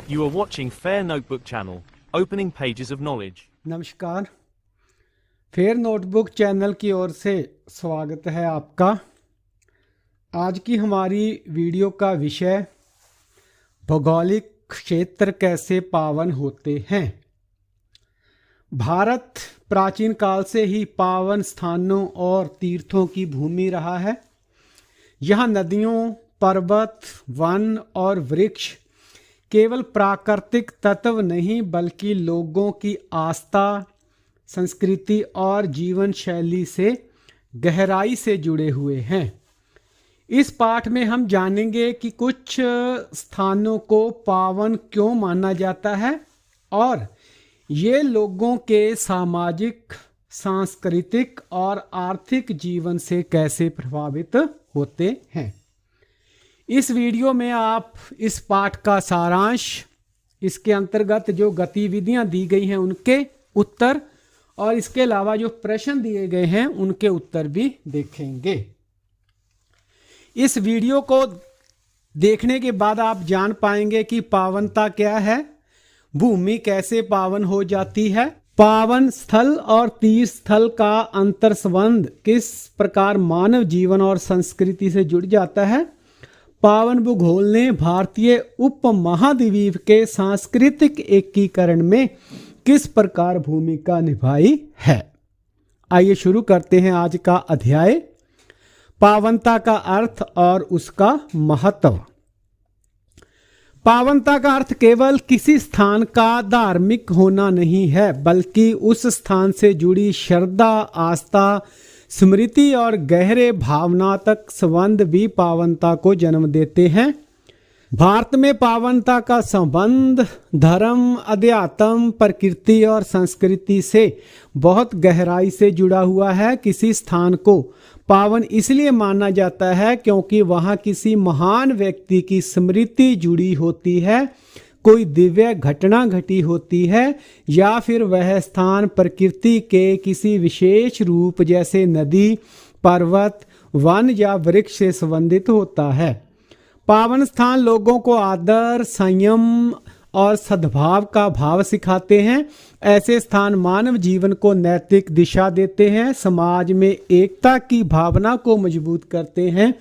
You are watching Fair Notebook channel, opening pages of knowledge. नमस्कार, fair notebook channel की ओर से स्वागत है आपका। आज की हमारी वीडियो का विषय भौगोलिक क्षेत्र कैसे पावन होते हैं। भारत प्राचीन काल से ही पावन स्थानों और तीर्थों की भूमि रहा है। यहाँ नदियों, पर्वत, वन और वृक्ष केवल प्राकृतिक तत्व नहीं बल्कि लोगों की आस्था, संस्कृति और जीवन शैली से गहराई से जुड़े हुए हैं। इस पाठ में हम जानेंगे कि कुछ स्थानों को पावन क्यों माना जाता है और ये लोगों के सामाजिक, सांस्कृतिक और आर्थिक जीवन से कैसे प्रभावित होते हैं। इस वीडियो में आप इस पाठ का सारांश, इसके अंतर्गत जो गतिविधियां दी गई हैं उनके उत्तर और इसके अलावा जो प्रश्न दिए गए हैं उनके उत्तर भी देखेंगे। इस वीडियो को देखने के बाद आप जान पाएंगे कि पावनता क्या है, भूमि कैसे पावन हो जाती है, पावन स्थल और तीर्थ स्थल का अंतर संबंध किस प्रकार मानव जीवन और संस्कृति से जुड़ जाता है, पावन भूगोल ने भारतीय उपमहाद्वीप के सांस्कृतिक एकीकरण में किस प्रकार भूमिका निभाई है। आइए शुरू करते हैं आज का अध्याय, पावनता का अर्थ और उसका महत्व। पावनता का अर्थ केवल किसी स्थान का धार्मिक होना नहीं है बल्कि उस स्थान से जुड़ी श्रद्धा, आस्था, स्मृति और गहरे भावनात्मक संबंध भी पावनता को जन्म देते हैं। भारत में पावनता का संबंध धर्म, अध्यात्म, प्रकृति और संस्कृति से बहुत गहराई से जुड़ा हुआ है। किसी स्थान को पावन इसलिए माना जाता है क्योंकि वहाँ किसी महान व्यक्ति की स्मृति जुड़ी होती है, कोई दिव्य घटना घटी होती है या फिर वह स्थान प्रकृति के किसी विशेष रूप जैसे नदी, पर्वत, वन या वृक्ष से संबंधित होता है। पावन स्थान लोगों को आदर, संयम और सद्भाव का भाव सिखाते हैं। ऐसे स्थान मानव जीवन को नैतिक दिशा देते हैं, समाज में एकता की भावना को मजबूत करते हैं।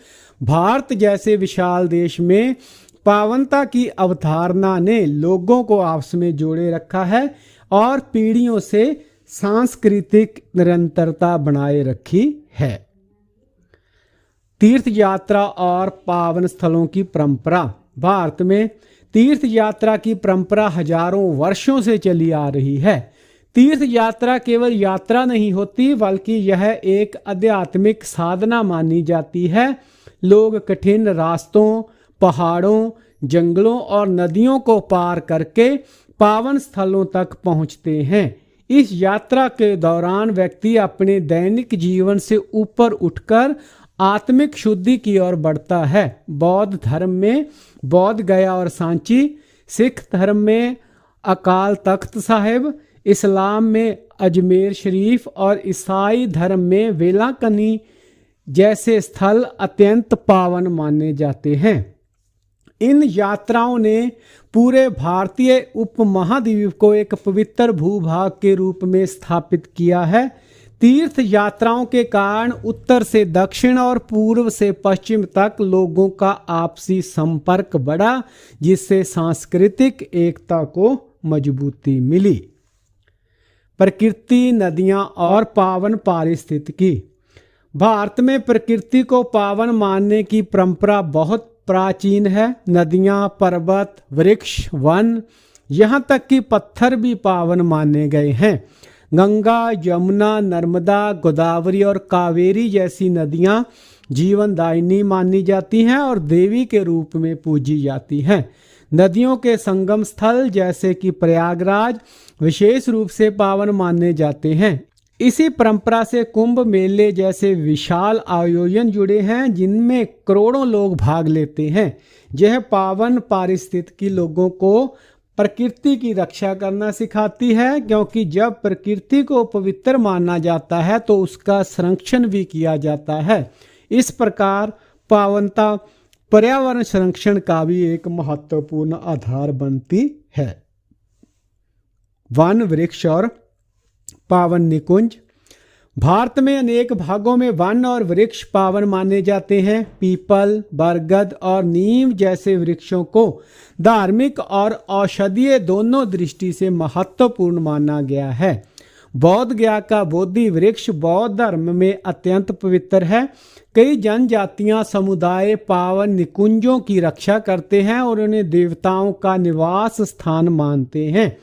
भारत जैसे विशाल देश में पावनता की अवधारणा ने लोगों को आपस में जोड़े रखा है और पीढ़ियों से सांस्कृतिक निरंतरता बनाए रखी है। तीर्थ यात्रा और पावन स्थलों की परंपरा। भारत में तीर्थ यात्रा की परंपरा हजारों वर्षों से चली आ रही है। तीर्थ यात्रा केवल यात्रा नहीं होती बल्कि यह एक आध्यात्मिक साधना मानी जाती है। लोग कठिन रास्तों, पहाड़ों, जंगलों और नदियों को पार करके पावन स्थलों तक पहुंचते हैं। इस यात्रा के दौरान व्यक्ति अपने दैनिक जीवन से ऊपर उठकर आत्मिक शुद्धि की ओर बढ़ता है। बौद्ध धर्म में बोध गया और सांची, सिख धर्म में अकाल तख्त साहिब, इस्लाम में अजमेर शरीफ और ईसाई धर्म में वेलांकनी जैसे स्थल अत्यंत पावन माने जाते हैं। इन यात्राओं ने पूरे भारतीय उपमहाद्वीप को एक पवित्र भूभाग के रूप में स्थापित किया है। तीर्थ यात्राओं के कारण उत्तर से दक्षिण और पूर्व से पश्चिम तक लोगों का आपसी संपर्क बढ़ा, जिससे सांस्कृतिक एकता को मजबूती मिली। प्रकृति, नदियां और पावन पारिस्थितिकी। भारत में प्रकृति को पावन मानने की परंपरा बहुत प्राचीन है। नदियां, पर्वत, वृक्ष, वन, यहाँ तक कि पत्थर भी पावन माने गए हैं। गंगा, यमुना, नर्मदा, गोदावरी और कावेरी जैसी नदियां जीवनदायिनी मानी जाती हैं और देवी के रूप में पूजी जाती हैं। नदियों के संगम स्थल जैसे कि प्रयागराज विशेष रूप से पावन माने जाते हैं। इसी परंपरा से कुंभ मेले जैसे विशाल आयोजन जुड़े हैं जिनमें करोड़ों लोग भाग लेते हैं। यह पावन पारिस्थितिकी लोगों को प्रकृति की रक्षा करना सिखाती है, क्योंकि जब प्रकृति को पवित्र माना जाता है तो उसका संरक्षण भी किया जाता है। इस प्रकार पावनता पर्यावरण संरक्षण का भी एक महत्वपूर्ण आधार बनती है। वन, वृक्ष और पावन निकुंज। भारत में अनेक भागों में वन और वृक्ष पावन माने जाते हैं। पीपल, बरगद और नीम जैसे वृक्षों को धार्मिक और औषधीय दोनों दृष्टि से महत्वपूर्ण माना गया है। बौद्ध गया का बोधि वृक्ष बौद्ध धर्म में अत्यंत पवित्र है। कई जनजातियां समुदाय पावन निकुंजों की रक्षा करते हैं और उन्हें देवताओं का निवास स्थान मानते हैं।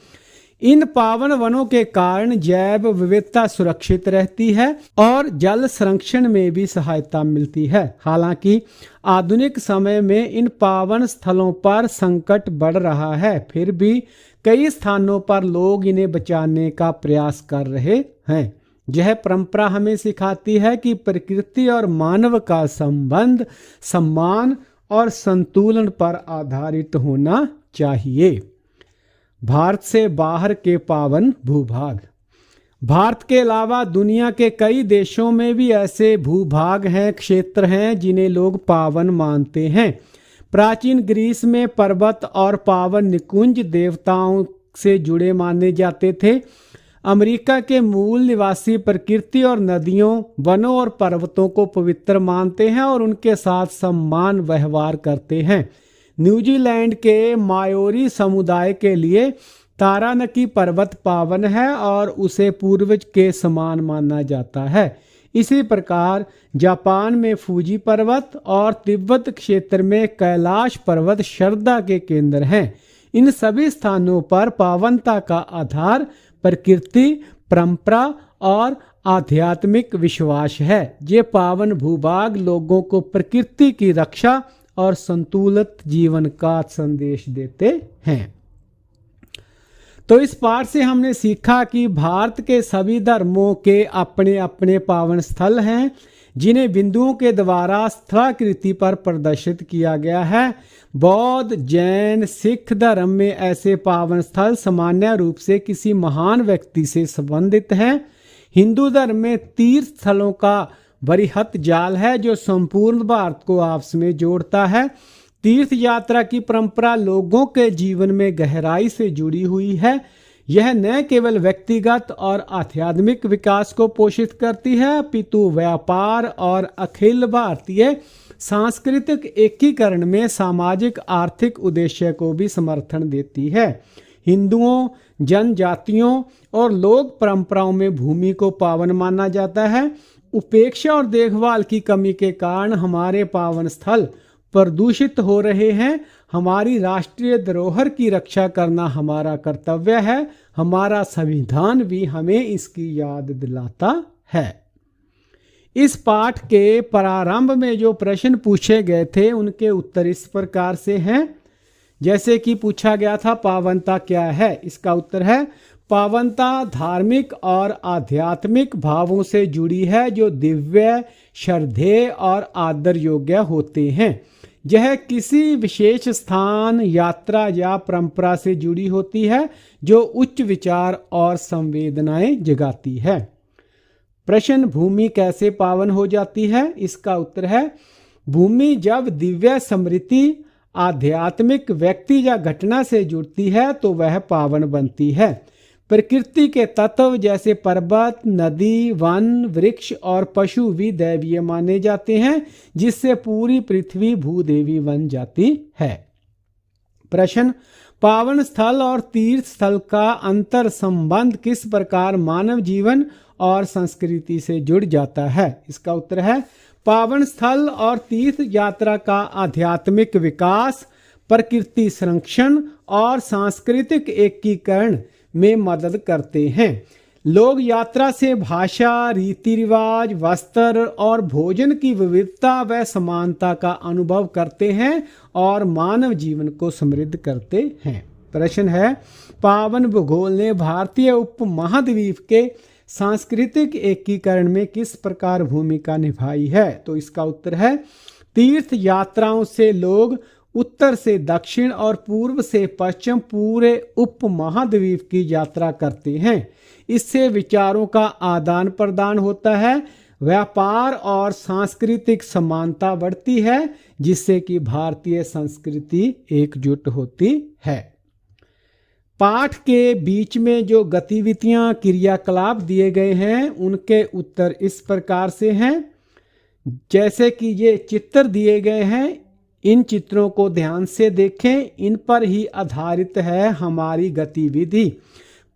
इन पावन वनों के कारण जैव विविधता सुरक्षित रहती है और जल संरक्षण में भी सहायता मिलती है। हालांकि आधुनिक समय में इन पावन स्थलों पर संकट बढ़ रहा है, फिर भी कई स्थानों पर लोग इन्हें बचाने का प्रयास कर रहे हैं। यह परंपरा हमें सिखाती है कि प्रकृति और मानव का संबंध सम्मान और संतुलन पर आधारित होना चाहिए। भारत से बाहर के पावन भूभाग। भारत के अलावा दुनिया के कई देशों में भी ऐसे भूभाग हैं, क्षेत्र हैं जिन्हें लोग पावन मानते हैं। प्राचीन ग्रीस में पर्वत और पावन निकुंज देवताओं से जुड़े माने जाते थे। अमेरिका के मूल निवासी प्रकृति और नदियों, वनों और पर्वतों को पवित्र मानते हैं और उनके साथ सम्मान व्यवहार करते हैं। न्यूजीलैंड के मायोरी समुदाय के लिए तारानकी पर्वत पावन है और उसे पूर्वज के समान माना जाता है। इसी प्रकार जापान में फूजी पर्वत और तिब्बत क्षेत्र में कैलाश पर्वत श्रद्धा के केंद्र हैं। इन सभी स्थानों पर पावनता का आधार प्रकृति, परंपरा और आध्यात्मिक विश्वास है। ये पावन भूभाग लोगों को प्रकृति की रक्षा और संतुलित जीवन का संदेश देते हैं। तो इस पाठ से हमने सीखा कि भारत के सभी धर्मों के अपने अपने पावन स्थल हैं, जिन्हें बिंदुओं के द्वारा स्थलाकृति पर प्रदर्शित किया गया है। बौद्ध, जैन, सिख धर्म में ऐसे पावन स्थल सामान्य रूप से किसी महान व्यक्ति से संबंधित हैं। हिंदू धर्म में तीर्थ स्थलों का बृहत जाल है जो संपूर्ण भारत को आपस में जोड़ता है। तीर्थ यात्रा की परंपरा लोगों के जीवन में गहराई से जुड़ी हुई है। यह न केवल व्यक्तिगत और आध्यात्मिक विकास को पोषित करती है, अपितु व्यापार और अखिल भारतीय सांस्कृतिक एकीकरण में सामाजिक आर्थिक उद्देश्य को भी समर्थन देती है। हिंदुओं, जनजातियों और लोक परंपराओं में भूमि को पावन माना जाता है। उपेक्षा और देखभाल की कमी के कारण हमारे पावन स्थल प्रदूषित हो रहे हैं। हमारी राष्ट्रीय धरोहर की रक्षा करना हमारा कर्तव्य है। हमारा संविधान भी हमें इसकी याद दिलाता है। इस पाठ के प्रारंभ में जो प्रश्न पूछे गए थे उनके उत्तर इस प्रकार से हैं। जैसे कि पूछा गया था पावनता क्या है, इसका उत्तर है पावनता धार्मिक और आध्यात्मिक भावों से जुड़ी है जो दिव्य, श्रद्धेय और आदर योग्य होते हैं। यह किसी विशेष स्थान, यात्रा या परंपरा से जुड़ी होती है जो उच्च विचार और संवेदनाएं जगाती है। प्रश्न, भूमि कैसे पावन हो जाती है? इसका उत्तर है भूमि जब दिव्य स्मृति, आध्यात्मिक व्यक्ति या घटना से जुड़ती है तो वह पावन बनती है। प्रकृति के तत्व जैसे पर्वत, नदी, वन, वृक्ष और पशु भी दैवीय माने जाते हैं, जिससे पूरी पृथ्वी भूदेवी बन जाती है। प्रश्न, पावन स्थल और तीर्थ स्थल का अंतर संबंध किस प्रकार मानव जीवन और संस्कृति से जुड़ जाता है? इसका उत्तर है पावन स्थल और तीर्थ यात्रा का आध्यात्मिक विकास, प्रकृति संरक्षण और सांस्कृतिक एकीकरण में मदद करते हैं। लोग यात्रा से भाषा, रीति रिवाज, वस्त्र और भोजन की विविधता व समानता का अनुभव करते हैं और मानव जीवन को समृद्ध करते हैं। प्रश्न है, पावन भूगोल ने भारतीय उपमहाद्वीप के सांस्कृतिक एकीकरण में किस प्रकार भूमिका निभाई है? तो इसका उत्तर है तीर्थ यात्राओं से लोग उत्तर से दक्षिण और पूर्व से पश्चिम पूरे उपमहाद्वीप की यात्रा करते हैं। इससे विचारों का आदान प्रदान होता है, व्यापार और सांस्कृतिक समानता बढ़ती है, जिससे कि भारतीय संस्कृति एकजुट होती है। पाठ के बीच में जो गतिविधियां, क्रियाकलाप दिए गए हैं, उनके उत्तर इस प्रकार से हैं। जैसे कि ये चित्र दिए गए हैं, इन चित्रों को ध्यान से देखें, इन पर ही आधारित है हमारी गतिविधि।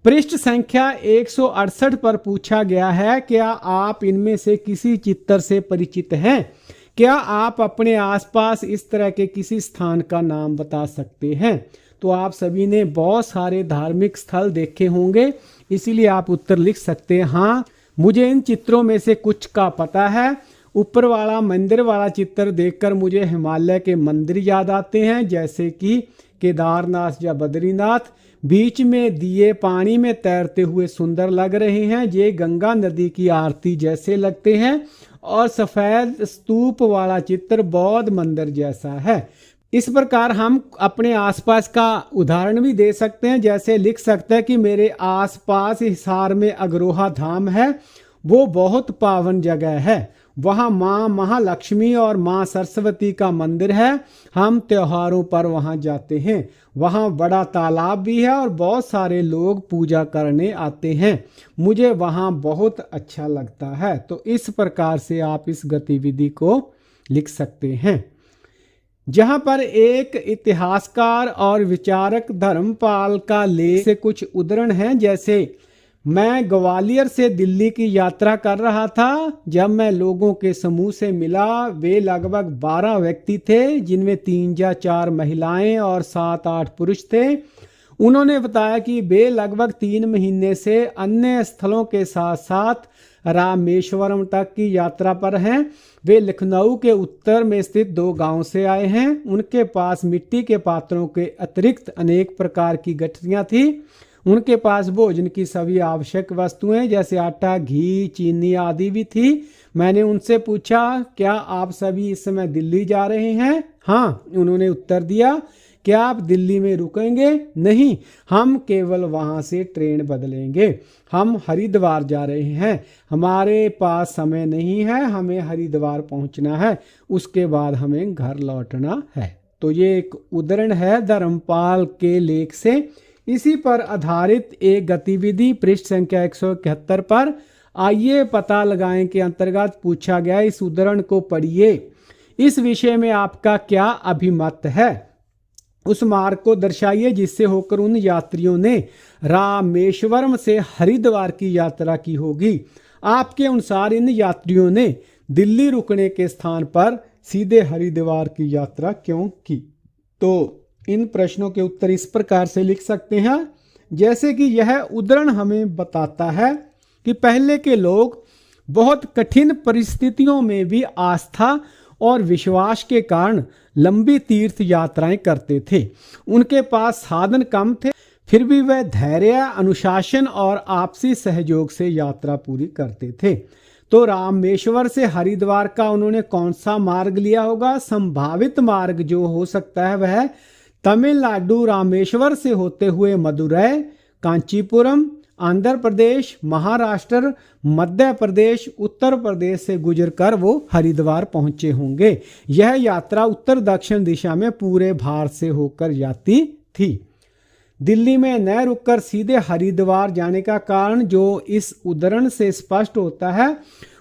पृष्ठ संख्या 168 पर पूछा गया है, क्या आप इनमें से किसी चित्र से परिचित हैं? क्या आप अपने आसपास इस तरह के किसी स्थान का नाम बता सकते हैं? तो आप सभी ने बहुत सारे धार्मिक स्थल देखे होंगे, इसीलिए आप उत्तर लिख सकते हैं, हाँ मुझे इन चित्रों में से कुछ का पता है। ऊपर वाला मंदिर वाला चित्र देखकर मुझे हिमालय के मंदिर याद आते हैं, जैसे कि केदारनाथ या बद्रीनाथ। बीच में दिए पानी में तैरते हुए सुंदर लग रहे हैं, ये गंगा नदी की आरती जैसे लगते हैं। और सफेद स्तूप वाला चित्र बौद्ध मंदिर जैसा है। इस प्रकार हम अपने आसपास का उदाहरण भी दे सकते हैं, जैसे लिख सकते हैं कि मेरे आसपास हिसार में अग्रोहा धाम है, वो बहुत पावन जगह है। वहाँ माँ महालक्ष्मी और माँ सरस्वती का मंदिर है, हम त्योहारों पर वहाँ जाते हैं। वहाँ बड़ा तालाब भी है और बहुत सारे लोग पूजा करने आते हैं, मुझे वहाँ बहुत अच्छा लगता है। तो इस प्रकार से आप इस गतिविधि को लिख सकते हैं। जहाँ पर एक इतिहासकार और विचारक धर्मपाल का लेख से कुछ उद्धरण हैं, जैसे मैं ग्वालियर से दिल्ली की यात्रा कर रहा था। जब मैं लोगों के समूह से मिला, वे लगभग 12 व्यक्ति थे, जिनमें 3 या 4 महिलाएं और 7-8 पुरुष थे। उन्होंने बताया कि वे लगभग 3 महीने से अन्य स्थलों के साथ साथ रामेश्वरम तक की यात्रा पर हैं। वे लखनऊ के उत्तर में स्थित 2 गांव से आए हैं। उनके पास मिट्टी के पात्रों के अतिरिक्त अनेक प्रकार की गठरियाँ थी। उनके पास भोजन की सभी आवश्यक वस्तुएं जैसे आटा, घी, चीनी आदि भी थी। मैंने उनसे पूछा, क्या आप सभी इस समय दिल्ली जा रहे हैं? हाँ, उन्होंने उत्तर दिया। क्या आप दिल्ली में रुकेंगे? नहीं, हम केवल वहां से ट्रेन बदलेंगे। हम हरिद्वार जा रहे हैं, हमारे पास समय नहीं है, हमें हरिद्वार पहुंचना है, उसके बाद हमें घर लौटना है। तो ये एक उदाहरण है धर्मपाल के लेख से। इसी पर आधारित एक गतिविधि पृष्ठ संख्या 171 पर आइए पता लगाएं के अंतर्गत पूछा गया, इस उदाहरण को पढ़िए। इस विषय में आपका क्या अभिमत है? उस मार्ग को दर्शाइए जिससे होकर उन यात्रियों ने रामेश्वरम से हरिद्वार की यात्रा की होगी। आपके अनुसार इन यात्रियों ने दिल्ली रुकने के स्थान पर सीधे हरिद्वार की यात्रा क्यों की? तो इन प्रश्नों के उत्तर इस प्रकार से लिख सकते हैं, जैसे कि यह उदाहरण हमें बताता है कि पहले के लोग बहुत कठिन परिस्थितियों में भी आस्था और विश्वास के कारण लंबी तीर्थ यात्राएं करते थे। उनके पास साधन कम थे, फिर भी वह धैर्य, अनुशासन और आपसी सहयोग से यात्रा पूरी करते थे। तो रामेश्वर से हरिद्वार का उन्होंने कौन सा मार्ग लिया होगा? संभावित मार्ग जो हो सकता है वह तमिलनाडु रामेश्वर से होते हुए मदुरै, कांचीपुरम, आंध्र प्रदेश, महाराष्ट्र, मध्य प्रदेश, उत्तर प्रदेश से गुजरकर वो हरिद्वार पहुंचे होंगे। यह यात्रा उत्तर दक्षिण दिशा में पूरे भारत से होकर जाती थी। दिल्ली में न रुककर सीधे हरिद्वार जाने का कारण जो इस उदाहरण से स्पष्ट होता है,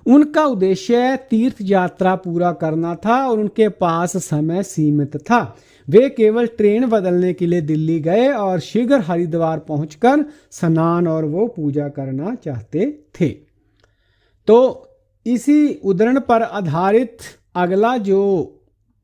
उनका उद्देश्य तीर्थ यात्रा पूरा करना था और उनके पास समय सीमित था। वे केवल ट्रेन बदलने के लिए दिल्ली गए और शीघ्र हरिद्वार पहुंचकर स्नान और वो पूजा करना चाहते थे। तो इसी उदाहरण पर आधारित अगला जो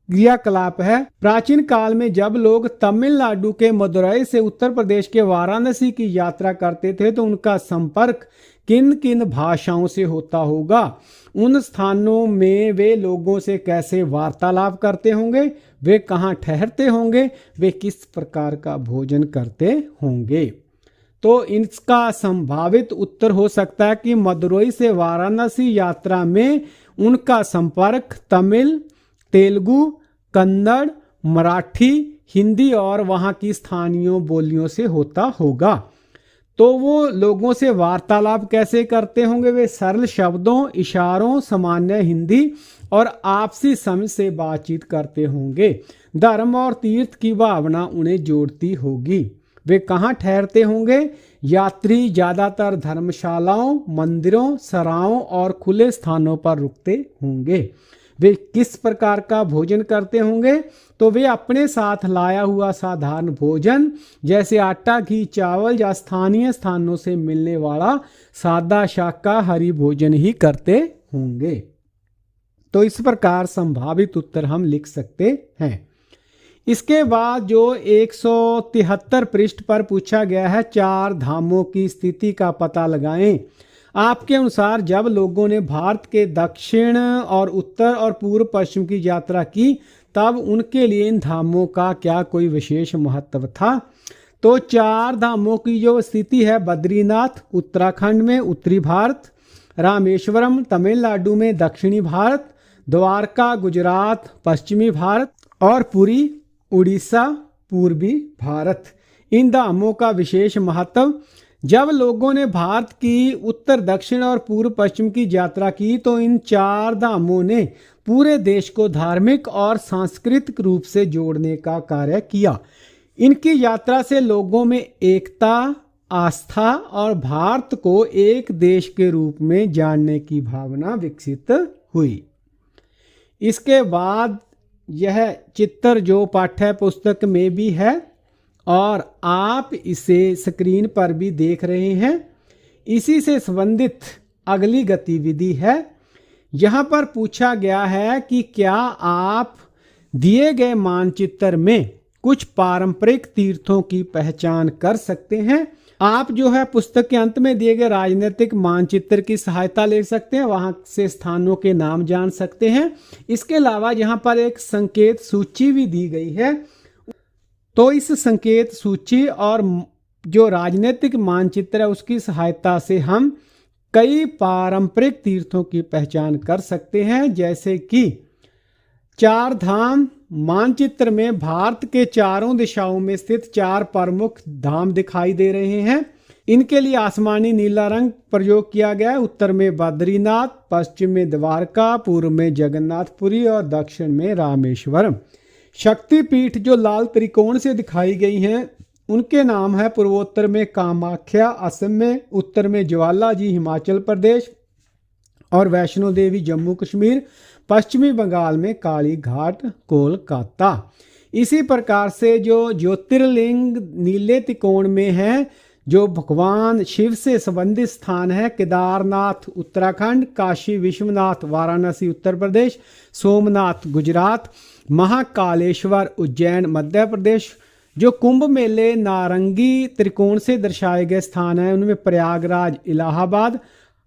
क्रियाकलाप है, प्राचीन काल में जब लोग तमिलनाडु के मदुरै से उत्तर प्रदेश के वाराणसी की यात्रा करते थे तो उनका संपर्क किन किन भाषाओं से होता होगा? उन स्थानों में वे लोगों से कैसे वार्तालाप करते होंगे? वे कहाँ ठहरते होंगे? वे किस प्रकार का भोजन करते होंगे? तो इसका संभावित उत्तर हो सकता है कि मदुरै से वाराणसी यात्रा में उनका संपर्क तमिल, तेलुगु, कन्नड़, मराठी, हिंदी और वहाँ की स्थानीय बोलियों से होता होगा। तो वो लोगों से वार्तालाप कैसे करते होंगे? वे सरल शब्दों, इशारों, सामान्य हिंदी और आपसी समझ से बातचीत करते होंगे। धर्म और तीर्थ की भावना उन्हें जोड़ती होगी। वे कहाँ ठहरते होंगे? यात्री ज़्यादातर धर्मशालाओं, मंदिरों, सरायों और खुले स्थानों पर रुकते होंगे। वे किस प्रकार का भोजन करते होंगे? तो वे अपने साथ लाया हुआ साधारण भोजन जैसे आटा, घी, चावल या स्थानीय स्थानों से मिलने वाला सादा शाकाहारी भोजन ही करते होंगे। तो इस प्रकार संभावित उत्तर हम लिख सकते हैं। इसके बाद जो 173 पृष्ठ पर पूछा गया है, 4 धामों की स्थिति का पता लगाएं। आपके अनुसार जब लोगों ने भारत के दक्षिण और उत्तर और पूर्व पश्चिम की यात्रा की तब उनके लिए इन धामों का क्या कोई विशेष महत्व था? तो 4 धामों की जो स्थिति है, बद्रीनाथ उत्तराखंड में उत्तरी भारत, रामेश्वरम तमिलनाडु में दक्षिणी भारत, द्वारका गुजरात पश्चिमी भारत और पुरी उड़ीसा पूर्वी भारत। इन धामों का विशेष महत्व। जब लोगों ने भारत की उत्तर, दक्षिण और पूर्व पश्चिम की यात्रा की तो इन 4 धामों ने पूरे देश को धार्मिक और सांस्कृतिक रूप से जोड़ने का कार्य किया। इनकी यात्रा से लोगों में एकता, आस्था और भारत को एक देश के रूप में जानने की भावना विकसित हुई। इसके बाद यह चित्र जो पाठ्य पुस्तक में भी है और आप इसे स्क्रीन पर भी देख रहे हैं, इसी से संबंधित अगली गतिविधि है। यहाँ पर पूछा गया है कि क्या आप दिए गए मानचित्र में कुछ पारंपरिक तीर्थों की पहचान कर सकते हैं? आप जो है पुस्तक के अंत में दिए गए राजनीतिक मानचित्र की सहायता ले सकते हैं, वहां से स्थानों के नाम जान सकते हैं। इसके अलावा यहाँ पर एक संकेत सूची भी दी गई है। तो इस संकेत सूची और जो राजनीतिक मानचित्र है उसकी सहायता से हम कई पारंपरिक तीर्थों की पहचान कर सकते हैं, जैसे कि 4 धाम। मानचित्र में भारत के चारों दिशाओं में स्थित 4 प्रमुख धाम दिखाई दे रहे हैं। इनके लिए आसमानी नीला रंग प्रयोग किया गया है। उत्तर में बद्रीनाथ, पश्चिम में द्वारका, पूर्व में जगन्नाथपुरी और दक्षिण में रामेश्वरम। शक्तिपीठ जो लाल त्रिकोण से दिखाई गई हैं उनके नाम है पूर्वोत्तर में कामाख्या असम में, उत्तर में ज्वाला जी हिमाचल प्रदेश और वैष्णो देवी जम्मू कश्मीर, पश्चिमी बंगाल में काली घाट कोलकाता। इसी प्रकार से जो ज्योतिर्लिंग नीले त्रिकोण में है, जो भगवान शिव से संबंधित स्थान है, केदारनाथ उत्तराखंड, काशी विश्वनाथ वाराणसी उत्तर प्रदेश, सोमनाथ गुजरात, महाकालेश्वर उज्जैन मध्य प्रदेश। जो कुंभ मेले नारंगी त्रिकोण से दर्शाए गए स्थान हैं उनमें प्रयागराज, इलाहाबाद,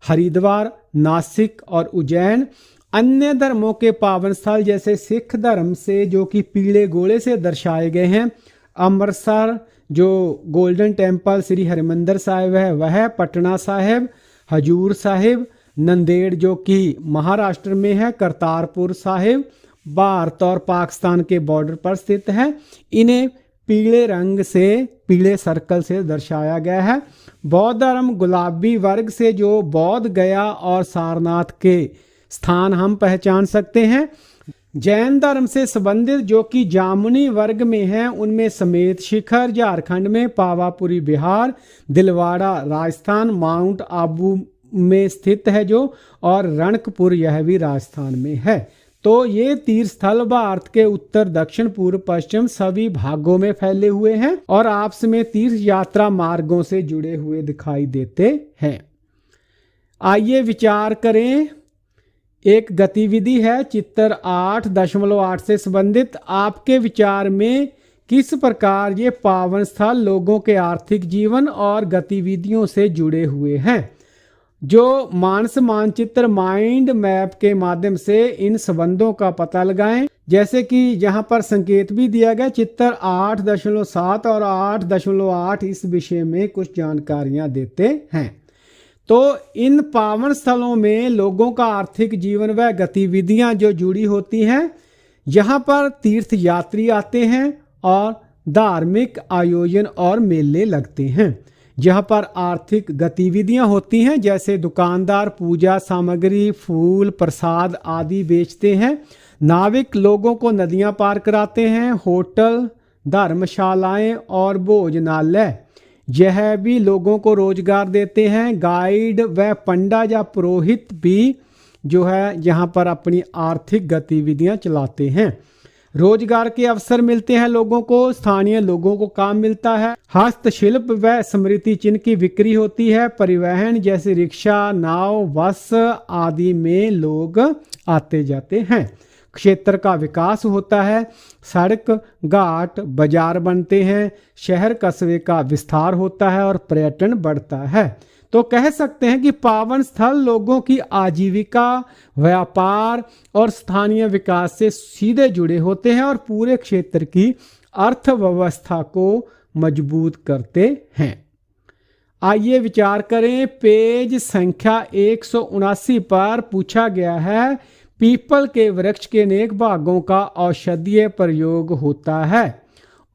हरिद्वार, नासिक और उज्जैन। अन्य धर्मों के पावन स्थल जैसे सिख धर्म से जो कि पीले गोले से दर्शाए गए हैं, अमृतसर जो गोल्डन टेम्पल श्री हरिमंदिर साहिब है वह, पटना साहिब, हजूर साहिब, नंदेड़ जो कि महाराष्ट्र में है, करतारपुर साहिब भारत और पाकिस्तान के बॉर्डर पर स्थित है। इन्हें पीले रंग से, पीले सर्कल से दर्शाया गया है। बौद्ध धर्म गुलाबी वर्ग से जो बौद्ध गया और सारनाथ के स्थान हम पहचान सकते हैं। जैन धर्म से संबंधित जो कि जामुनी वर्ग में है उनमें समेत शिखर झारखंड में, पावापुरी बिहार, दिलवाड़ा राजस्थान, माउंट आबू में स्थित है जो, और रणकपुर यह भी राजस्थान में है। तो ये तीर्थ स्थल भारत के उत्तर, दक्षिण, पूर्व, पश्चिम सभी भागों में फैले हुए हैं और आपस में तीर्थ यात्रा मार्गों से जुड़े हुए दिखाई देते हैं। आइए विचार करें। एक गतिविधि है चित्र 8.8 से संबंधित। आपके विचार में किस प्रकार ये पावन स्थल लोगों के आर्थिक जीवन और गतिविधियों से जुड़े हुए हैं? जो मानस मानचित्र माइंड मैप के माध्यम से इन संबंधों का पता लगाएं। जैसे कि यहाँ पर संकेत भी दिया गया, चित्र 8.7 और 8.8 इस विषय में कुछ जानकारियां देते हैं। तो इन पावन स्थलों में लोगों का आर्थिक जीवन व गतिविधियां जो जुड़ी होती हैं, यहाँ पर तीर्थ यात्री आते हैं और धार्मिक आयोजन और मेले लगते हैं। जहां पर आर्थिक गतिविधियां होती हैं, जैसे दुकानदार पूजा सामग्री, फूल, प्रसाद आदि बेचते हैं। नाविक लोगों को नदियां पार कराते हैं। होटल, धर्मशालाएं और भोजनालय यह भी लोगों को रोजगार देते हैं। गाइड व पंडा या पुरोहित भी जो है यहाँ पर अपनी आर्थिक गतिविधियां चलाते हैं। रोजगार के अवसर मिलते हैं लोगों को, स्थानीय लोगों को काम मिलता है। हस्तशिल्प व स्मृति चिन्ह की बिक्री होती है। परिवहन जैसे रिक्शा, नाव, बस आदि में लोग आते जाते हैं। क्षेत्र का विकास होता है। सड़क, घाट, बाजार बनते हैं। शहर कस्बे का विस्तार होता है और पर्यटन बढ़ता है। तो कह सकते हैं कि पावन स्थल लोगों की आजीविका, व्यापार और स्थानीय विकास से सीधे जुड़े होते हैं और पूरे क्षेत्र की अर्थव्यवस्था को मजबूत करते हैं। आइए विचार करें। पेज संख्या 179 पर पूछा गया है, पीपल के वृक्ष के अनेक भागों का औषधीय प्रयोग होता है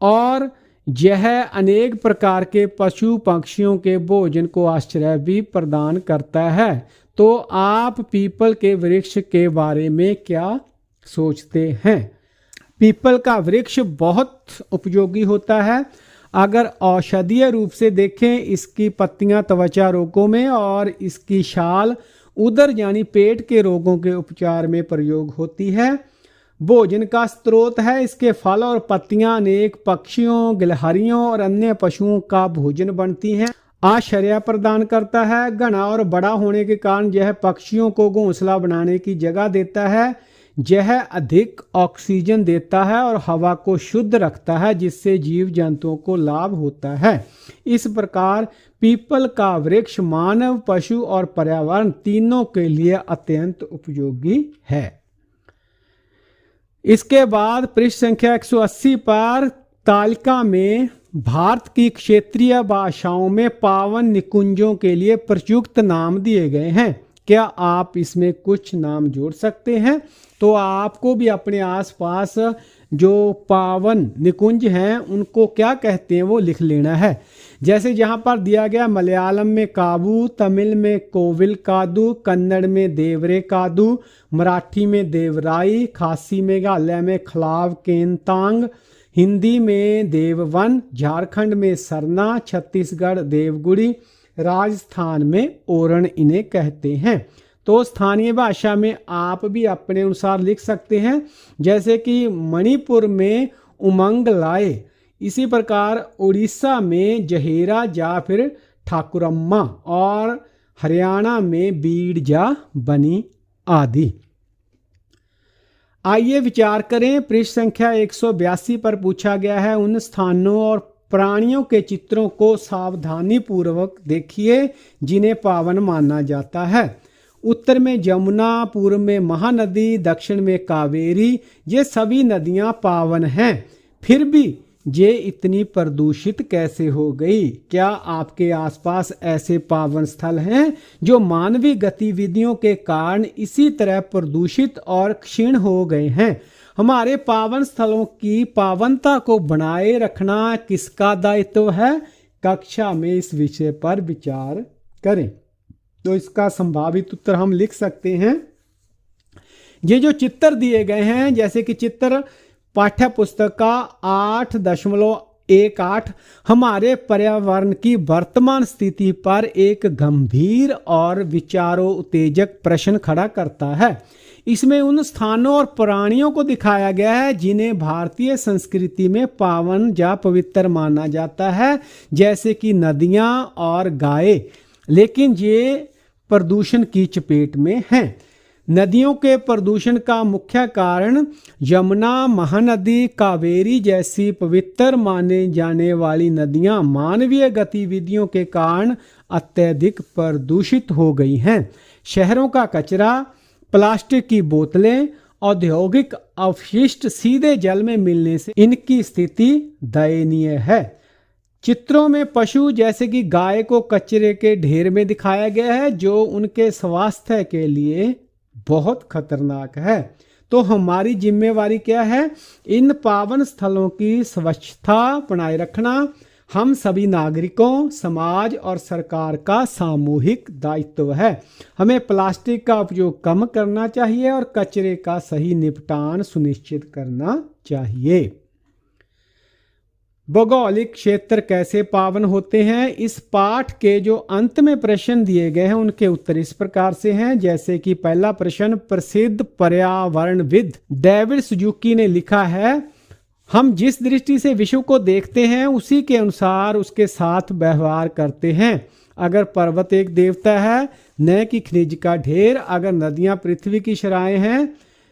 और यह अनेक प्रकार के पशु पक्षियों के भोजन को आश्रय भी प्रदान करता है। तो आप पीपल के वृक्ष के बारे में क्या सोचते हैं? पीपल का वृक्ष बहुत उपयोगी होता है। अगर औषधीय रूप से देखें, इसकी पत्तियां त्वचा रोगों में और इसकी छाल उदर यानी पेट के रोगों के उपचार में प्रयोग होती है। भोजन का स्रोत है। इसके फल और पत्तियां अनेक पक्षियों, गिलहरियों और अन्य पशुओं का भोजन बनती हैं। आश्रय प्रदान करता है। घना और बड़ा होने के कारण यह पक्षियों को घोंसला बनाने की जगह देता है। यह अधिक ऑक्सीजन देता है और हवा को शुद्ध रखता है, जिससे जीव जंतुओं को लाभ होता है। इस प्रकार पीपल का वृक्ष मानव, पशु और पर्यावरण तीनों के लिए अत्यंत उपयोगी है। इसके बाद पृष्ठ संख्या 180 पर तालिका में भारत की क्षेत्रीय भाषाओं में पावन निकुंजों के लिए प्रयुक्त नाम दिए गए हैं। क्या आप इसमें कुछ नाम जोड़ सकते हैं? तो आपको भी अपने आसपास जो पावन निकुंज हैं उनको क्या कहते हैं वो लिख लेना है। जैसे यहाँ पर दिया गया, मलयालम में काबू, तमिल में कोविल कादू, कन्नड़ में देवरे कादू, मराठी में देवराई, खासी मेघालय में खलाव केनतांग, हिंदी में देववन, झारखंड में सरना, छत्तीसगढ़ देवगुड़ी, राजस्थान में ओरण इन्हें कहते हैं। तो स्थानीय भाषा में आप भी अपने अनुसार लिख सकते हैं। जैसे कि मणिपुर में उमंग लाए, इसी प्रकार उड़ीसा में जहेरा या फिर ठाकुरम्मा और हरियाणा में बीड़ जा बनी आदि। आइए विचार करें। पृष्ठ संख्या 182 पर पूछा गया है, उन स्थानों और प्राणियों के चित्रों को सावधानी पूर्वक देखिए जिन्हें पावन माना जाता है। उत्तर में जमुना, पूर्व में महानदी, दक्षिण में कावेरी, ये सभी नदियां पावन हैं। फिर भी ये इतनी प्रदूषित कैसे हो गई? क्या आपके आसपास ऐसे पावन स्थल हैं जो मानवीय गतिविधियों के कारण इसी तरह प्रदूषित और क्षीण हो गए हैं? हमारे पावन स्थलों की पावनता को बनाए रखना किसका दायित्व है? कक्षा में इस विषय पर विचार करें। तो इसका संभावित उत्तर हम लिख सकते हैं। ये जो चित्र दिए गए हैं, जैसे कि चित्र पाठ्य पुस्तक का 8.18 हमारे पर्यावरण की वर्तमान स्थिति पर एक गंभीर और विचारों उत्तेजक प्रश्न खड़ा करता है। इसमें उन स्थानों और प्राणियों को दिखाया गया है जिन्हें भारतीय संस्कृति में पावन या पवित्र माना जाता है, जैसे कि नदियां और गायें, लेकिन ये प्रदूषण की चपेट में हैं। नदियों के प्रदूषण का मुख्य कारण यमुना, महानदी, कावेरी जैसी पवित्र माने जाने वाली नदियां मानवीय गतिविधियों के कारण अत्यधिक प्रदूषित हो गई हैं। शहरों का कचरा, प्लास्टिक की बोतलें, औद्योगिक अपशिष्ट सीधे जल में मिलने से इनकी स्थिति दयनीय है। चित्रों में पशु जैसे कि गाय को कचरे के ढेर में दिखाया गया है, जो उनके स्वास्थ्य के लिए बहुत खतरनाक है। तो हमारी जिम्मेवारी क्या है? इन पावन स्थलों की स्वच्छता बनाए रखना, हम सभी नागरिकों, समाज और सरकार का सामूहिक दायित्व है। हमें प्लास्टिक का उपयोग कम करना चाहिए और कचरे का सही निपटान सुनिश्चित करना चाहिए। भौगोलिक क्षेत्र कैसे पावन होते हैं? इस पाठ के जो अंत में प्रश्न दिए गए हैं उनके उत्तर इस प्रकार से हैं, जैसे कि पहला प्रश्न, प्रसिद्ध पर्यावरणविद डेविड सुजुकी ने लिखा है, हम जिस दृष्टि से विश्व को देखते हैं उसी के अनुसार उसके साथ व्यवहार करते हैं। अगर पर्वत एक देवता है, न कि खनिज का ढेर, अगर नदियां पृथ्वी की शराएं हैं,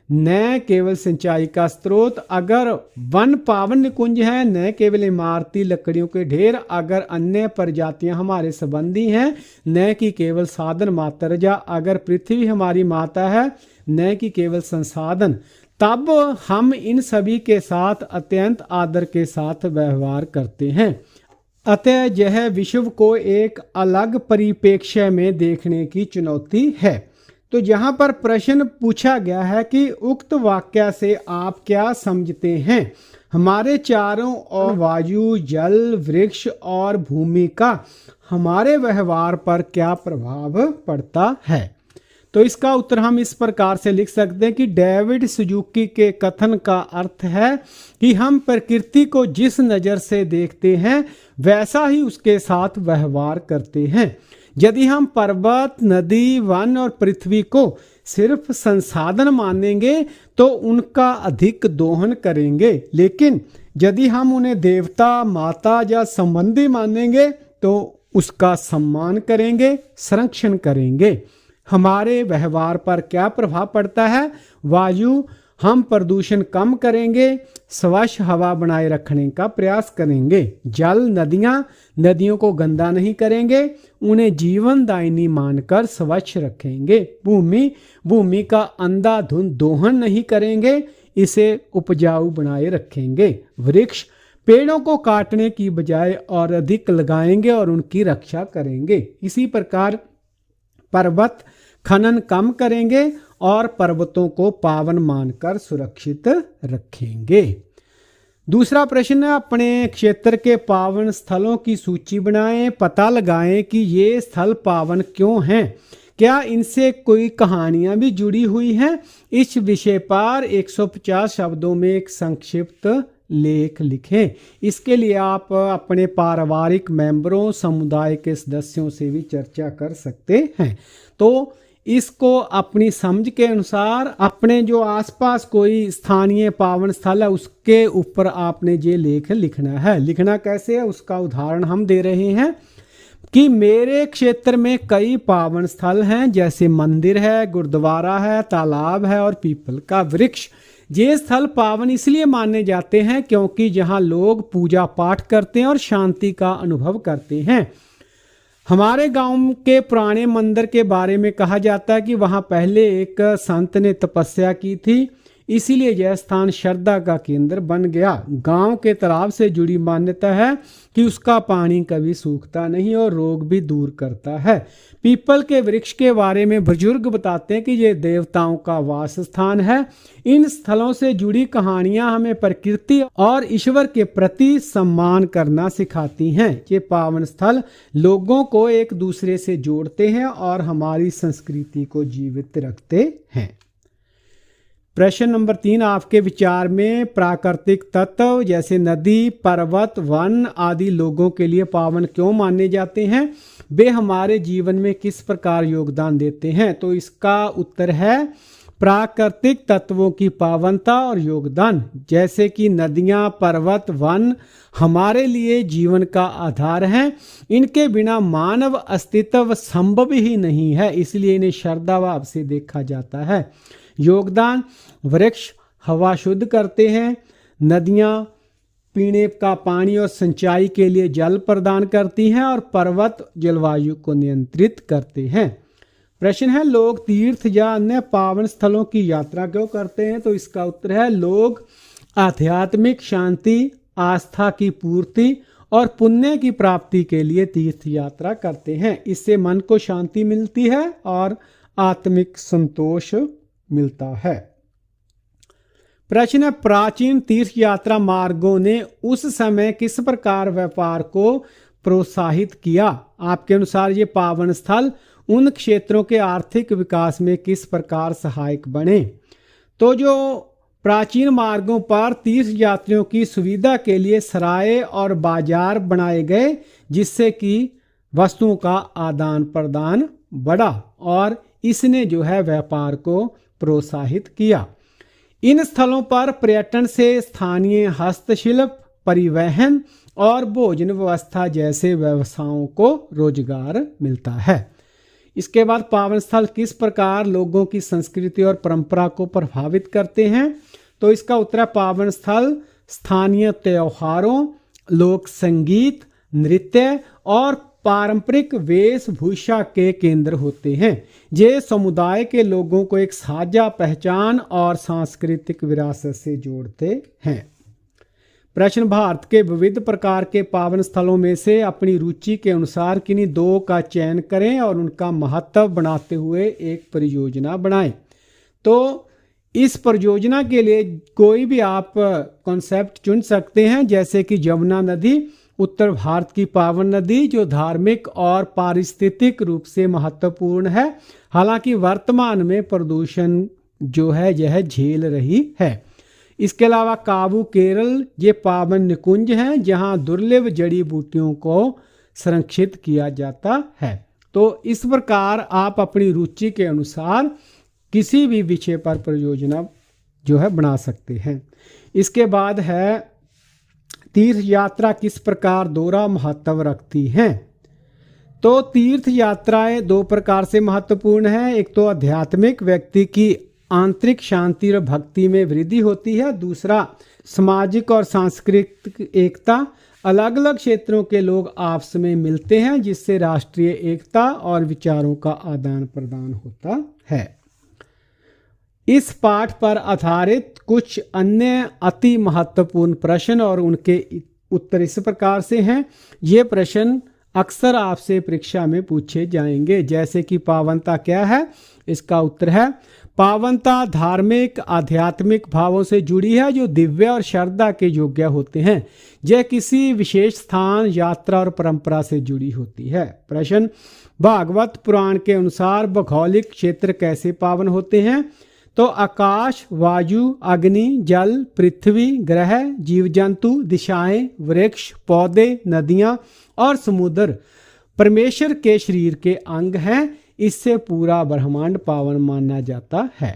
न केवल सिंचाई का स्रोत, अगर वन पावन निकुंज है, न केवल इमारती लकड़ियों के ढेर, अगर अन्य प्रजातियां हमारे संबंधी हैं, न कि केवल साधन मात्र, या अगर पृथ्वी हमारी माता है, न कि केवल संसाधन, तब हम इन सभी के साथ अत्यंत आदर के साथ व्यवहार करते हैं। अतः यह विश्व को एक अलग परिप्रेक्ष्य में देखने की चुनौती है। तो यहाँ पर प्रश्न पूछा गया है कि उक्त वाक्य से आप क्या समझते हैं? हमारे चारों ओर वायु, जल, वृक्ष और भूमि का हमारे व्यवहार पर क्या प्रभाव पड़ता है? तो इसका उत्तर हम इस प्रकार से लिख सकते हैं कि डेविड सुजुकी के कथन का अर्थ है कि हम प्रकृति को जिस नज़र से देखते हैं वैसा ही उसके साथ व्यवहार करते हैं। यदि हम पर्वत, नदी, वन और पृथ्वी को सिर्फ संसाधन मानेंगे तो उनका अधिक दोहन करेंगे, लेकिन यदि हम उन्हें देवता, माता या संबंधी मानेंगे तो उसका सम्मान करेंगे, संरक्षण करेंगे। हमारे व्यवहार पर क्या प्रभाव पड़ता है? वायु, हम प्रदूषण कम करेंगे, स्वच्छ हवा बनाए रखने का प्रयास करेंगे। जल, नदियों को गंदा नहीं करेंगे, उन्हें जीवनदायिनी मानकर स्वच्छ रखेंगे। भूमि का अंधाधुंध दोहन नहीं करेंगे, इसे उपजाऊ बनाए रखेंगे। वृक्ष, पेड़ों को काटने की बजाय और अधिक लगाएंगे और उनकी रक्षा करेंगे। इसी प्रकार पर्वत, खनन कम करेंगे और पर्वतों को पावन मानकर सुरक्षित रखेंगे। दूसरा प्रश्न है, अपने क्षेत्र के पावन स्थलों की सूची बनाएं, पता लगाएं कि ये स्थल पावन क्यों हैं, क्या इनसे कोई कहानियां भी जुड़ी हुई हैं। इस विषय पर 150 शब्दों में एक संक्षिप्त लेख लिखें। इसके लिए आप अपने पारिवारिक मेंबरों, समुदाय के सदस्यों से भी चर्चा कर सकते हैं। तो इसको अपनी समझ के अनुसार अपने जो आसपास कोई स्थानीय पावन स्थल है उसके ऊपर आपने ये लेख लिखना है। लिखना कैसे है उसका उदाहरण हम दे रहे हैं कि मेरे क्षेत्र में कई पावन स्थल हैं, जैसे मंदिर है, गुरुद्वारा है, तालाब है और पीपल का वृक्ष। ये स्थल पावन इसलिए माने जाते हैं क्योंकि यहाँ लोग पूजा पाठ करते हैं और शांति का अनुभव करते हैं। हमारे गांव के पुराने मंदिर के बारे में कहा जाता है कि वहां पहले एक संत ने तपस्या की थी, इसीलिए यह स्थान श्रद्धा का केंद्र बन गया। गांव के तालाब से जुड़ी मान्यता है कि उसका पानी कभी सूखता नहीं और रोग भी दूर करता है। पीपल के वृक्ष के बारे में बुजुर्ग बताते हैं कि ये देवताओं का वास स्थान है। इन स्थलों से जुड़ी कहानियां हमें प्रकृति और ईश्वर के प्रति सम्मान करना सिखाती हैं। ये पावन स्थल लोगों को एक दूसरे से जोड़ते हैं और हमारी संस्कृति को जीवित रखते हैं। प्रश्न नंबर 3, आपके विचार में प्राकृतिक तत्व जैसे नदी, पर्वत, वन आदि लोगों के लिए पावन क्यों माने जाते हैं? वे हमारे जीवन में किस प्रकार योगदान देते हैं? तो इसका उत्तर है प्राकृतिक तत्वों की पावनता और योगदान। जैसे कि नदियाँ, पर्वत, वन हमारे लिए जीवन का आधार हैं। इनके बिना मानव अस्तित्व संभव ही नहीं है, इसलिए इन्हें श्रद्धा भाव से देखा जाता है। योगदान, वृक्ष हवा शुद्ध करते हैं, नदियाँ पीने का पानी और सिंचाई के लिए जल प्रदान करती हैं और पर्वत जलवायु को नियंत्रित करते हैं। प्रश्न है, लोग तीर्थ या अन्य पावन स्थलों की यात्रा क्यों करते हैं? तो इसका उत्तर है लोग आध्यात्मिक शांति, आस्था की पूर्ति और पुण्य की प्राप्ति के लिए तीर्थ यात्रा करते हैं। इससे मन को शांति मिलती है और आत्मिक संतोष मिलता है। प्रश्न है, प्राचीन तीर्थ यात्रा मार्गों ने उस समय किस प्रकार व्यापार को प्रोत्साहित किया? आपके अनुसार ये पावन स्थल उन क्षेत्रों के आर्थिक विकास में किस प्रकार सहायक बने? तो जो प्राचीन मार्गों पर तीर्थ यात्रियों की सुविधा के लिए सराय और बाजार बनाए गए, जिससे कि वस्तुओं का आदान प्रदान बढ़ा और इसने जो है व्यापार को प्रोत्साहित किया। इन स्थलों पर पर्यटन से स्थानीय हस्तशिल्प, परिवहन और भोजन व्यवस्था जैसे व्यवसायों को रोजगार मिलता है। इसके बाद पावन स्थल किस प्रकार लोगों की संस्कृति और परंपरा को प्रभावित करते हैं? तो इसका उत्तर है, पावन स्थल स्थानीय त्योहारों, लोक संगीत, नृत्य और पारंपरिक वेशभूषा के केंद्र होते हैं। ये समुदाय के लोगों को एक साझा पहचान और सांस्कृतिक विरासत से जोड़ते हैं। प्रश्न, भारत के विविध प्रकार के पावन स्थलों में से अपनी रुचि के अनुसार किन्हीं दो का चयन करें और उनका महत्व बनाते हुए एक परियोजना बनाएं। तो इस परियोजना के लिए कोई भी आप कॉन्सेप्ट चुन सकते हैं, जैसे कि यमुना नदी, उत्तर भारत की पावन नदी जो धार्मिक और पारिस्थितिक रूप से महत्वपूर्ण है, हालांकि वर्तमान में प्रदूषण जो है यह झेल रही है। इसके अलावा काबू केरल, ये पावन निकुंज हैं जहां दुर्लभ जड़ी बूटियों को संरक्षित किया जाता है। तो इस प्रकार आप अपनी रुचि के अनुसार किसी भी विषय पर परियोजना जो है बना सकते हैं। इसके बाद है, तीर्थ यात्रा किस प्रकार दोहरा महत्व रखती हैं? तो तीर्थ यात्राएं दो प्रकार से महत्वपूर्ण है। एक तो आध्यात्मिक, व्यक्ति की आंतरिक शांति और भक्ति में वृद्धि होती है। दूसरा सामाजिक और सांस्कृतिक एकता, अलग अलग क्षेत्रों के लोग आपस में मिलते हैं जिससे राष्ट्रीय एकता और विचारों का आदान प्रदान होता है। इस पाठ पर आधारित कुछ अन्य अति महत्वपूर्ण प्रश्न और उनके उत्तर इस प्रकार से हैं। ये प्रश्न अक्सर आपसे परीक्षा में पूछे जाएंगे, जैसे कि पावनता क्या है? इसका उत्तर है, पावनता धार्मिक आध्यात्मिक भावों से जुड़ी है जो दिव्य और श्रद्धा के योग्य होते हैं। यह किसी विशेष स्थान, यात्रा और परंपरा से जुड़ी होती है। प्रश्न, भागवत पुराण के अनुसार भौगोलिक क्षेत्र कैसे पावन होते हैं? तो आकाश, वायु, अग्नि, जल, पृथ्वी, ग्रह, जीव जंतु, दिशाएं, वृक्ष, पौधे, नदियां और समुद्र परमेश्वर के शरीर के अंग हैं। इससे पूरा ब्रह्मांड पावन माना जाता है।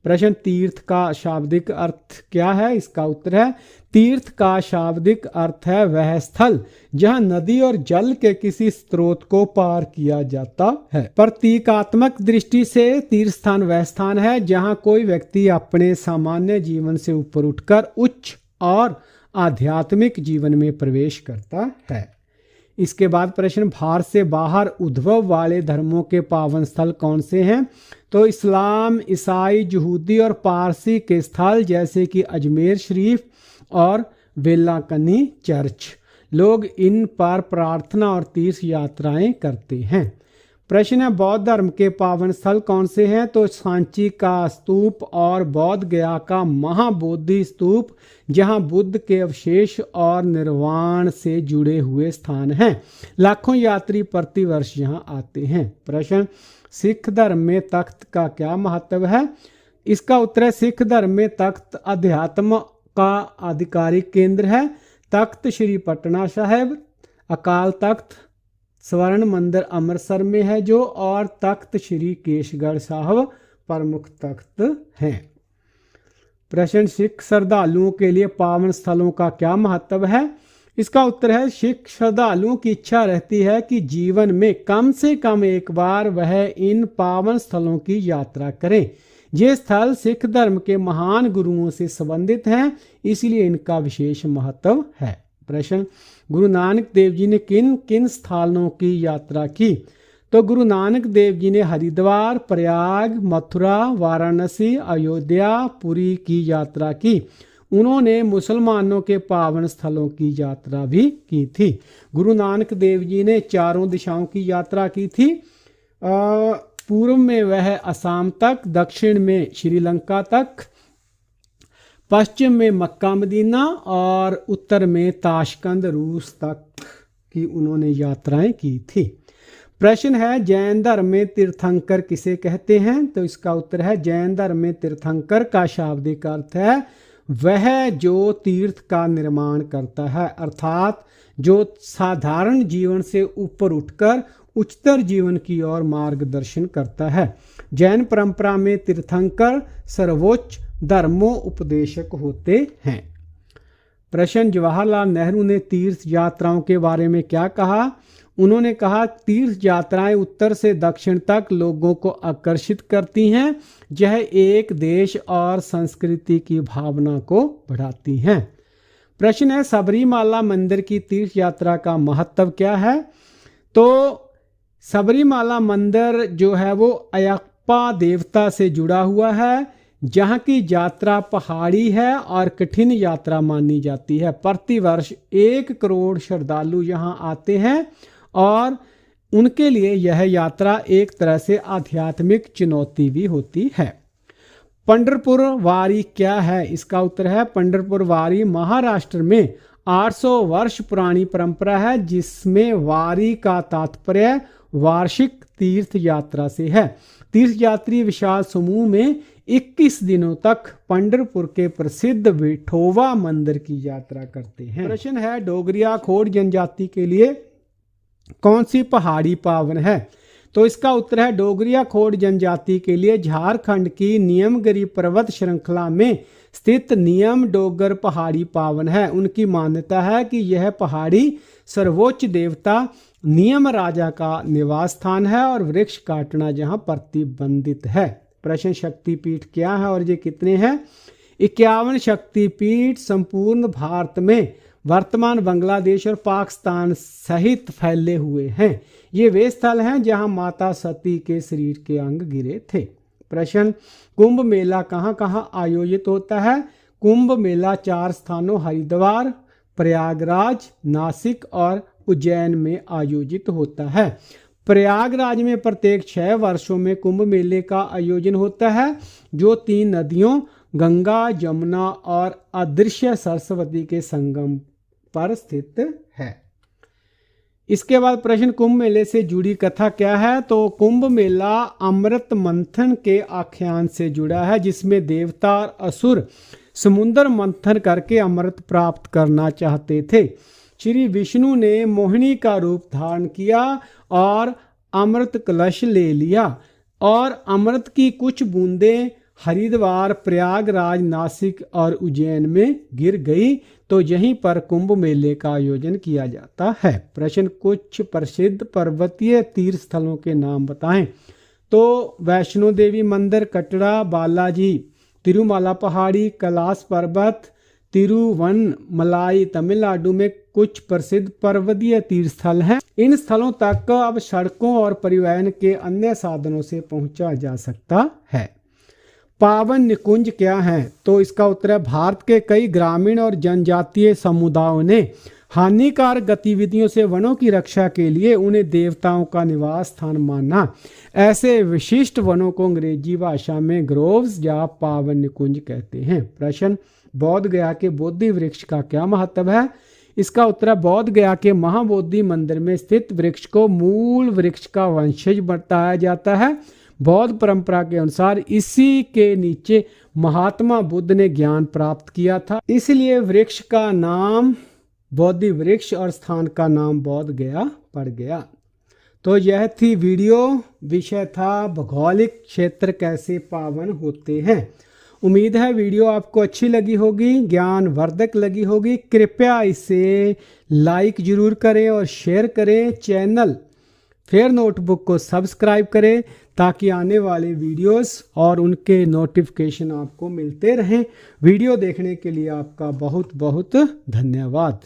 प्रश्न, तीर्थ का शाब्दिक अर्थ क्या है? इसका उत्तर है, तीर्थ का शाब्दिक अर्थ है वह स्थल जहां नदी और जल के किसी स्रोत को पार किया जाता है। प्रतीकात्मक दृष्टि से तीर्थ स्थान वह स्थान है जहां कोई व्यक्ति अपने सामान्य जीवन से ऊपर उठकर उच्च और आध्यात्मिक जीवन में प्रवेश करता है। इसके बाद प्रश्न, भारत से बाहर उद्भव वाले धर्मों के पावन स्थल कौन से हैं? तो इस्लाम, ईसाई, यहूदी और पारसी के स्थल जैसे कि अजमेर शरीफ और वेलांकनी चर्च, लोग इन पर प्रार्थना और तीर्थ यात्राएं करते हैं। प्रश्न है, बौद्ध धर्म के पावन स्थल कौन से हैं? तो सांची का स्तूप और बोध गया का महाबोधि स्तूप जहां बुद्ध के अवशेष और निर्वाण से जुड़े हुए स्थान हैं। लाखों यात्री प्रतिवर्ष यहां आते हैं। प्रश्न, सिख धर्म में तख्त का क्या महत्व है? इसका उत्तर है, सिख धर्म में तख्त अध्यात्म का आधिकारिक केंद्र है। तख्त श्री पटना साहिब, अकाल तख्त स्वर्ण मंदिर अमृतसर में है जो, और तख्त श्री केशगढ़ साहब प्रमुख तख्त हैं। प्रश्न, सिख श्रद्धालुओं के लिए पावन स्थलों का क्या महत्व है? इसका उत्तर है, सिख श्रद्धालुओं की इच्छा रहती है कि जीवन में कम से कम एक बार वह इन पावन स्थलों की यात्रा करें। ये स्थल सिख धर्म के महान गुरुओं से संबंधित हैं, इसलिए इनका विशेष महत्व है। प्रश्न, गुरु नानक देव जी ने किन किन स्थानों की यात्रा की? तो गुरु नानक देव जी ने हरिद्वार, प्रयाग, मथुरा, वाराणसी, अयोध्या, पुरी की यात्रा की। उन्होंने मुसलमानों के पावन स्थलों की यात्रा भी की थी। गुरु नानक देव जी ने चारों दिशाओं की यात्रा की थी। पूर्व में वह असम तक, दक्षिण में श्रीलंका तक, पश्चिम में मक्का मदीना और उत्तर में ताशकंद रूस तक की उन्होंने यात्राएं की थी। प्रश्न है जैन धर्म में तीर्थंकर किसे कहते हैं? तो इसका उत्तर है जैन धर्म में तीर्थंकर का शाब्दिक अर्थ है वह जो तीर्थ का निर्माण करता है, अर्थात जो साधारण जीवन से ऊपर उठकर उच्चतर जीवन की ओर मार्गदर्शन करता है। जैन परंपरा में तीर्थंकर सर्वोच्च धर्मों उपदेशक होते हैं। प्रश्न जवाहरलाल नेहरू ने तीर्थ यात्राओं के बारे में क्या कहा? उन्होंने कहा तीर्थ यात्राएं उत्तर से दक्षिण तक लोगों को आकर्षित करती हैं, यह एक देश और संस्कृति की भावना को बढ़ाती हैं। प्रश्न है सबरीमाला मंदिर की तीर्थ यात्रा का महत्व क्या है? तो सबरीमाला मंदिर जो है वो अयप्पा देवता से जुड़ा हुआ है, जहाँ की यात्रा पहाड़ी है और कठिन यात्रा मानी जाती है। प्रतिवर्ष 1 करोड़ श्रद्धालु यहाँ आते हैं और उनके लिए यह यात्रा एक तरह से आध्यात्मिक चुनौती भी होती है। पंढरपुर वारी क्या है? इसका उत्तर है पंढरपुर वारी महाराष्ट्र में 800 वर्ष पुरानी परंपरा है, जिसमें वारी का तात्पर्य वार्षिक तीर्थ यात्रा से है। तीर्थ यात्री विशाल समूह में 21 दिनों तक पंढरपुर के प्रसिद्ध विठोबा मंदिर की यात्रा करते हैं। प्रश्न है डोगरिया खोड़ जनजाति के लिए कौन सी पहाड़ी पावन है? तो इसका उत्तर है डोगरिया खोड़ जनजाति के लिए झारखंड की नियमगिरी पर्वत श्रृंखला में स्थित नियम डोगर पहाड़ी पावन है। उनकी मान्यता है कि यह पहाड़ी सर्वोच्च देवता नियम राजा का निवास स्थान है और वृक्ष काटना जहां प्रतिबंधित है। प्रश्न शक्तिपीठ क्या है और ये कितने हैं? 51 शक्तिपीठ संपूर्ण भारत में वर्तमान बांग्लादेश और पाकिस्तान सहित फैले हुए हैं। ये वे स्थल हैं जहां माता सती के शरीर के अंग गिरे थे। प्रश्न कुंभ मेला कहां कहां आयोजित होता है? कुंभ मेला 4 स्थानों हरिद्वार, प्रयागराज, नासिक और उज्जैन में आयोजित होता है। प्रयागराज में प्रत्येक 6 वर्षों में कुंभ मेले का आयोजन होता है, जो 3 नदियों गंगा, जमुना और अदृश्य सरस्वती के संगम पर स्थित है। इसके बाद प्रश्न कुंभ मेले से जुड़ी कथा क्या है? तो कुंभ मेला अमृत मंथन के आख्यान से जुड़ा है, जिसमें देवता और असुर समुद्र मंथन करके अमृत प्राप्त करना चाहते थे। श्री विष्णु ने मोहिनी का रूप धारण किया और अमृत कलश ले लिया और अमृत की कुछ बूंदें हरिद्वार, प्रयागराज, नासिक और उज्जैन में गिर गई, तो यहीं पर कुंभ मेले का आयोजन किया जाता है। प्रश्न कुछ प्रसिद्ध पर्वतीय तीर्थ स्थलों के नाम बताएं। तो वैष्णो देवी मंदिर कटरा, बालाजी, तिरुमाला पहाड़ी, कैलाश पर्वत, तिरुवन्नमलाई तमिलनाडु में कुछ प्रसिद्ध पर्वतीय तीर्थ स्थल हैं। इन स्थलों तक अब सड़कों और परिवहन के अन्य साधनों से पहुंचा जा सकता है। पावन निकुंज क्या है? तो इसका उत्तर है भारत के कई ग्रामीण और जनजातीय समुदायों ने हानिकारक गतिविधियों से वनों की रक्षा के लिए उन्हें देवताओं का निवास स्थान माना। ऐसे विशिष्ट वनों को अंग्रेजी भाषा में ग्रोव्स या पावन निकुंज कहते हैं। प्रश्न बौद्ध गया के बोधि वृक्ष का क्या महत्व है? इसका उत्तर है बौद्ध गया के महाबोधि मंदिर में स्थित वृक्ष को मूल वृक्ष का वंशज बताया जाता है। बौद्ध परंपरा के अनुसार इसी के नीचे महात्मा बुद्ध ने ज्ञान प्राप्त किया था, इसलिए वृक्ष का नाम बोधि वृक्ष और स्थान का नाम बौद्ध गया पड़ गया। तो यह थी वीडियो, विषय था भौगोलिक क्षेत्र कैसे पावन होते हैं। उम्मीद है वीडियो आपको अच्छी लगी होगी, ज्ञानवर्धक लगी होगी। कृपया इसे लाइक जरूर करें और शेयर करें। चैनल फेयर नोटबुक को सब्सक्राइब करें ताकि आने वाले वीडियोस और उनके नोटिफिकेशन आपको मिलते रहें। वीडियो देखने के लिए आपका बहुत बहुत धन्यवाद।